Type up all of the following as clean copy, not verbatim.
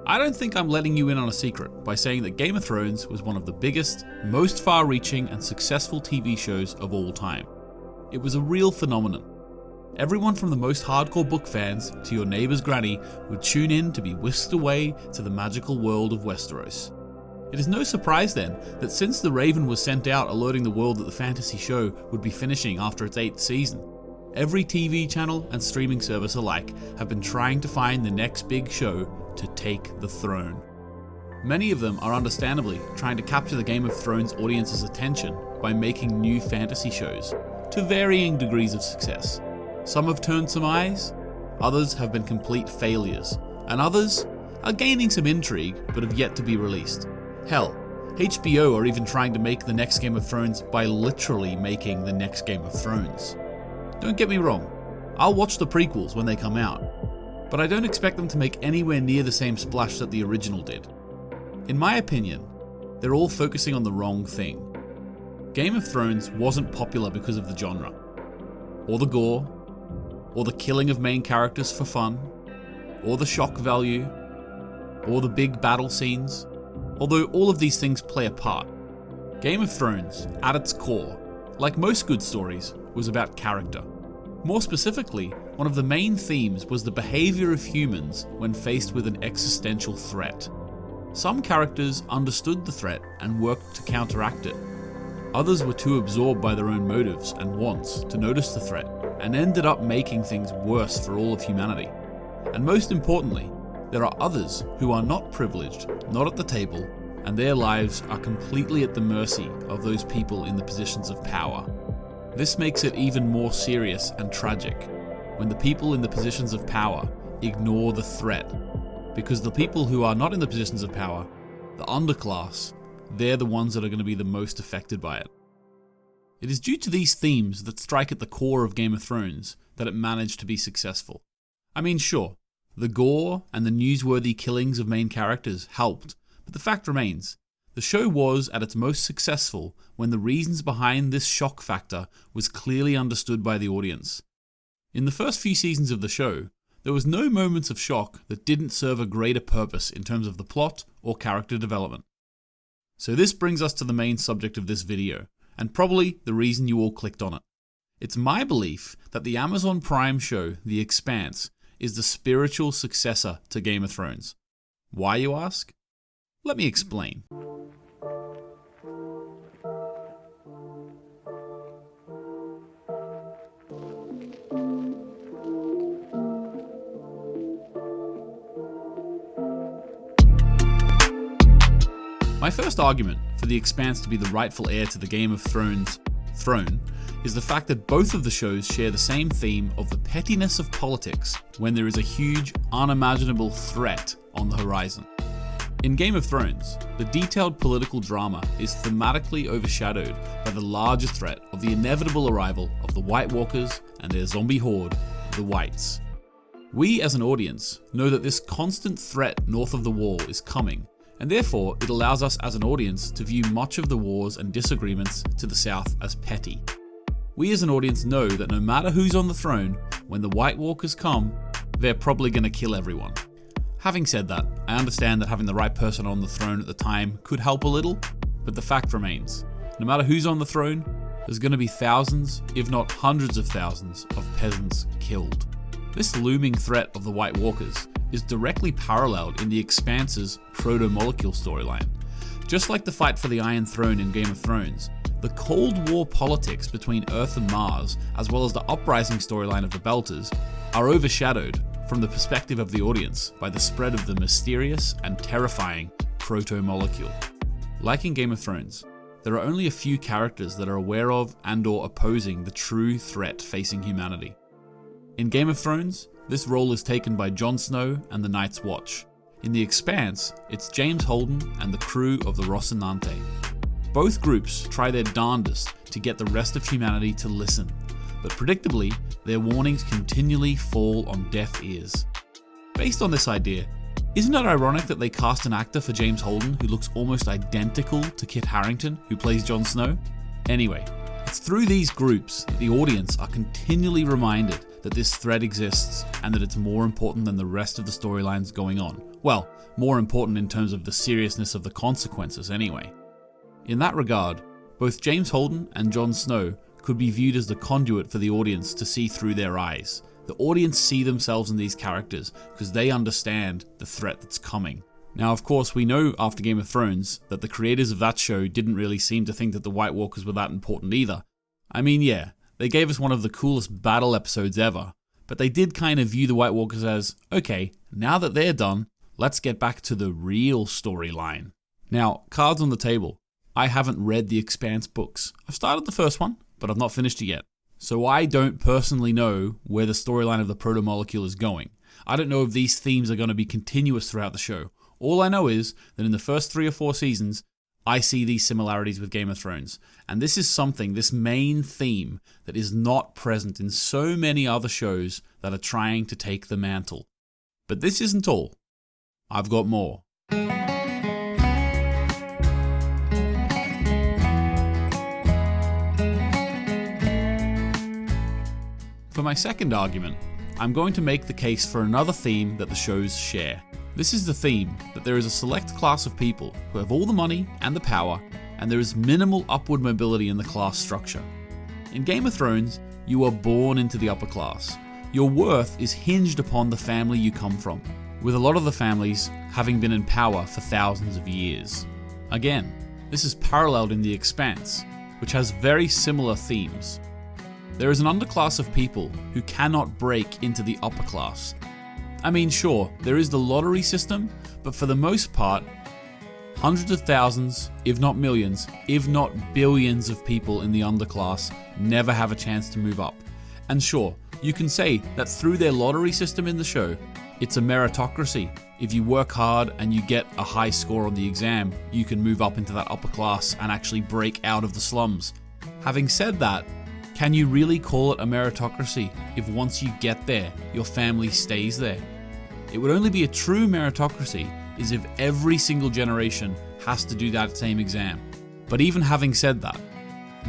I don't think I'm letting you in on a secret by saying that Game of Thrones was one of the biggest, most far-reaching and successful TV shows of all time. It was a real phenomenon. Everyone from the most hardcore book fans to your neighbour's granny would tune in to be whisked away to the magical world of Westeros. It is no surprise then that since the Raven was sent out alerting the world that the fantasy show would be finishing after its 8th season, every TV channel and streaming service alike have been trying to find the next big show to take the throne. Many of them are understandably trying to capture the Game of Thrones audience's attention by making new fantasy shows, to varying degrees of success. Some have turned some eyes, others have been complete failures, and others are gaining some intrigue but have yet to be released. Hell, HBO are even trying to make the next Game of Thrones by literally making the next Game of Thrones. Don't get me wrong, I'll watch the prequels when they come out, but I don't expect them to make anywhere near the same splash that the original did. In my opinion, they're all focusing on the wrong thing. Game of Thrones wasn't popular because of the genre, or the gore, or the killing of main characters for fun, or the shock value, or the big battle scenes, although all of these things play a part. Game of Thrones, at its core, like most good stories, was about character. More specifically, one of the main themes was the behaviour of humans when faced with an existential threat. Some characters understood the threat and worked to counteract it. Others were too absorbed by their own motives and wants to notice the threat, and ended up making things worse for all of humanity. And most importantly, there are others who are not privileged, not at the table, and their lives are completely at the mercy of those people in the positions of power. This makes it even more serious and tragic when the people in the positions of power ignore the threat, because the people who are not in the positions of power, the underclass, they're the ones that are going to be the most affected by it. It is due to these themes that strike at the core of Game of Thrones that it managed to be successful. I mean, sure, the gore and the newsworthy killings of main characters helped, but the fact remains, the show was at its most successful when the reasons behind this shock factor was clearly understood by the audience. In the first few seasons of the show, there was no moments of shock that didn't serve a greater purpose in terms of the plot or character development. So this brings us to the main subject of this video, and probably the reason you all clicked on it. It's my belief that the Amazon Prime show, The Expanse, is the spiritual successor to Game of Thrones. Why, you ask? Let me explain. My first argument for The Expanse to be the rightful heir to the Game of Thrones throne is the fact that both of the shows share the same theme of the pettiness of politics when there is a huge, unimaginable threat on the horizon. In Game of Thrones, the detailed political drama is thematically overshadowed by the larger threat of the inevitable arrival of the White Walkers and their zombie horde, the Whites. We as an audience know that this constant threat north of the wall is coming, and therefore it allows us as an audience to view much of the wars and disagreements to the south as petty. We as an audience know that no matter who's on the throne, when the White Walkers come, they're probably going to kill everyone. Having said that, I understand that having the right person on the throne at the time could help a little, but the fact remains, no matter who's on the throne, there's going to be thousands, if not hundreds of thousands, of peasants killed. This looming threat of the White Walkers is directly paralleled in The Expanse's proto-molecule storyline. Just like the fight for the Iron Throne in Game of Thrones, the Cold War politics between Earth and Mars, as well as the uprising storyline of the Belters, are overshadowed from the perspective of the audience by the spread of the mysterious and terrifying proto-molecule. Like in Game of Thrones, there are only a few characters that are aware of and/or opposing the true threat facing humanity. In Game of Thrones, this role is taken by Jon Snow and the Night's Watch. In The Expanse, it's James Holden and the crew of the Rocinante. Both groups try their darndest to get the rest of humanity to listen, but predictably, their warnings continually fall on deaf ears. Based on this idea, isn't it ironic that they cast an actor for James Holden who looks almost identical to Kit Harington, who plays Jon Snow? Anyway, it's through these groups that the audience are continually reminded that this thread exists and that it's more important than the rest of the storylines going on. Well, more important in terms of the seriousness of the consequences anyway. In that regard, both James Holden and Jon Snow could be viewed as the conduit for the audience to see through their eyes. The audience see themselves in these characters because they understand the threat that's coming. Now, of course, we know after Game of Thrones that the creators of that show didn't really seem to think that the White Walkers were that important either. I mean, yeah, they gave us one of the coolest battle episodes ever, but they did kind of view the White Walkers as, okay, now that they're done, let's get back to the real storyline. Now, cards on the table. I haven't read the Expanse books. I've started the first one, but I've not finished it yet. So I don't personally know where the storyline of the proto-molecule is going. I don't know if these themes are going to be continuous throughout the show. All I know is that in the first 3 or 4 seasons, I see these similarities with Game of Thrones. And this is something, this main theme, that is not present in so many other shows that are trying to take the mantle. But this isn't all. I've got more. For my second argument, I'm going to make the case for another theme that the shows share. This is the theme that there is a select class of people who have all the money and the power, and there is minimal upward mobility in the class structure. In Game of Thrones, you are born into the upper class. Your worth is hinged upon the family you come from, with a lot of the families having been in power for thousands of years. Again, this is paralleled in The Expanse, which has very similar themes. There is an underclass of people who cannot break into the upper class. I mean, sure, there is the lottery system, but for the most part, hundreds of thousands, if not millions, if not billions of people in the underclass never have a chance to move up. And sure, you can say that through their lottery system in the show, it's a meritocracy. If you work hard and you get a high score on the exam, you can move up into that upper class and actually break out of the slums. Having said that, can you really call it a meritocracy if once you get there, your family stays there? It would only be a true meritocracy is if every single generation has to do that same exam. But even having said that,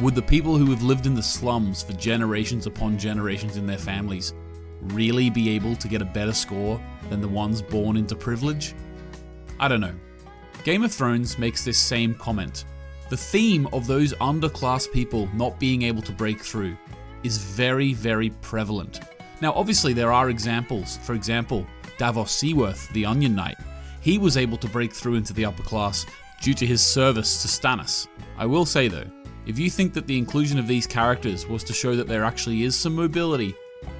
would the people who have lived in the slums for generations upon generations in their families really be able to get a better score than the ones born into privilege? I don't know. Game of Thrones makes this same comment. The theme of those underclass people not being able to break through is very, very prevalent. Now, obviously, there are examples. For example, Davos Seaworth, the Onion Knight. He was able to break through into the upper class due to his service to Stannis. I will say though, if you think that the inclusion of these characters was to show that there actually is some mobility,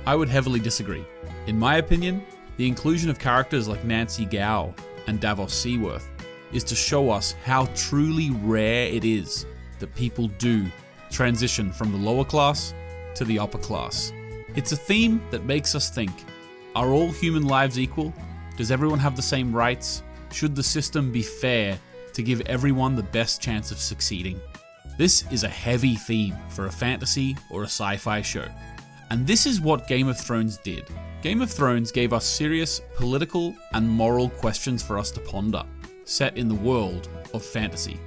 I would heavily disagree. In my opinion, the inclusion of characters like Nancy Gow and Davos Seaworth is to show us how truly rare it is that people do transition from the lower class to the upper class. It's a theme that makes us think, are all human lives equal? Does everyone have the same rights? Should the system be fair to give everyone the best chance of succeeding? This is a heavy theme for a fantasy or a sci-fi show. And this is what Game of Thrones did. Game of Thrones gave us serious political and moral questions for us to ponder, set in the world of fantasy.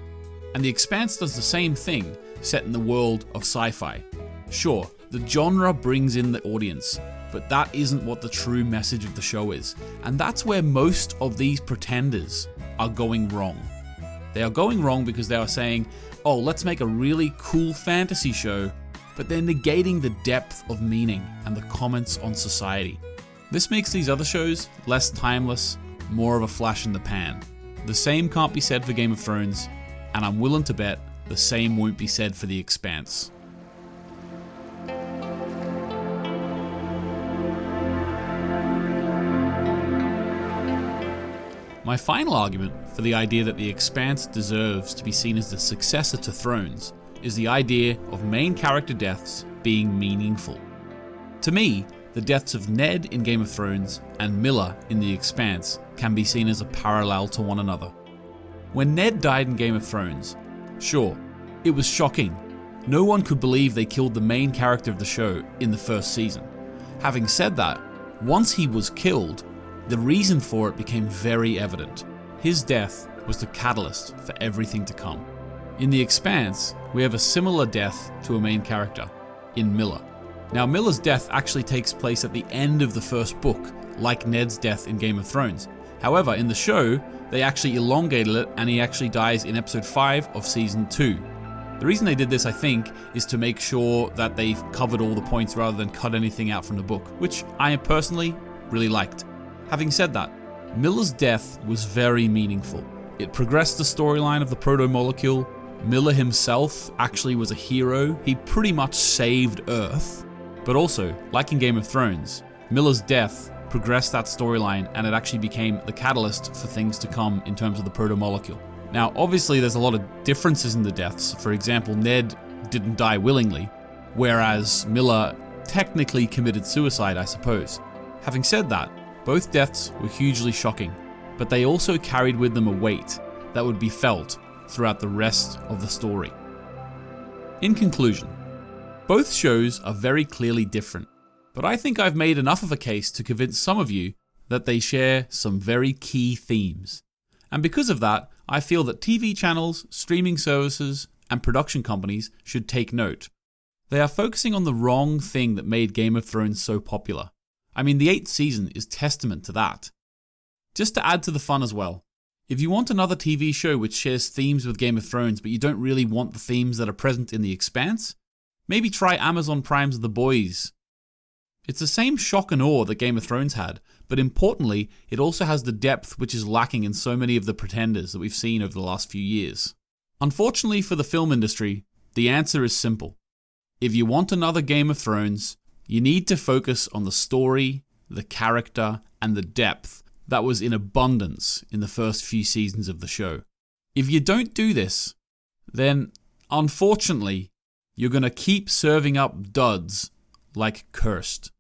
And The Expanse does the same thing, set in the world of sci-fi. Sure, the genre brings in the audience, but that isn't what the true message of the show is. And that's where most of these pretenders are going wrong. They are going wrong because they are saying, oh, let's make a really cool fantasy show, but they're negating the depth of meaning and the comments on society. This makes these other shows less timeless, more of a flash in the pan. The same can't be said for Game of Thrones, and I'm willing to bet the same won't be said for The Expanse. My final argument for the idea that The Expanse deserves to be seen as the successor to Thrones is the idea of main character deaths being meaningful. To me, the deaths of Ned in Game of Thrones and Miller in The Expanse can be seen as a parallel to one another. When Ned died in Game of Thrones, sure, it was shocking. No one could believe they killed the main character of the show in the first season. Having said that, once he was killed, the reason for it became very evident. His death was the catalyst for everything to come. In The Expanse, we have a similar death to a main character, in Miller. Now, Miller's death actually takes place at the end of the first book, like Ned's death in Game of Thrones. However, in the show, they actually elongated it and he actually dies in episode 5 of season 2. The reason they did this, I think, is to make sure that they've covered all the points rather than cut anything out from the book, which I personally really liked. Having said that, Miller's death was very meaningful. It progressed the storyline of the proto-molecule. Miller himself actually was a hero. He pretty much saved Earth. But also, like in Game of Thrones, Miller's death progressed that storyline and it actually became the catalyst for things to come in terms of the proto-molecule. Now, obviously, there's a lot of differences in the deaths. For example, Ned didn't die willingly, whereas Miller technically committed suicide, I suppose. Having said that, both deaths were hugely shocking, but they also carried with them a weight that would be felt throughout the rest of the story. In conclusion, both shows are very clearly different, but I think I've made enough of a case to convince some of you that they share some very key themes. And because of that, I feel that TV channels, streaming services, and production companies should take note. They are focusing on the wrong thing that made Game of Thrones so popular. I mean, the 8th season is testament to that. Just to add to the fun as well, if you want another TV show which shares themes with Game of Thrones, but you don't really want the themes that are present in The Expanse, maybe try Amazon Prime's The Boys. It's the same shock and awe that Game of Thrones had, but importantly, it also has the depth which is lacking in so many of the pretenders that we've seen over the last few years. Unfortunately for the film industry, the answer is simple. If you want another Game of Thrones, you need to focus on the story, the character, and the depth that was in abundance in the first few seasons of the show. If you don't do this, then unfortunately, you're going to keep serving up duds like Cursed.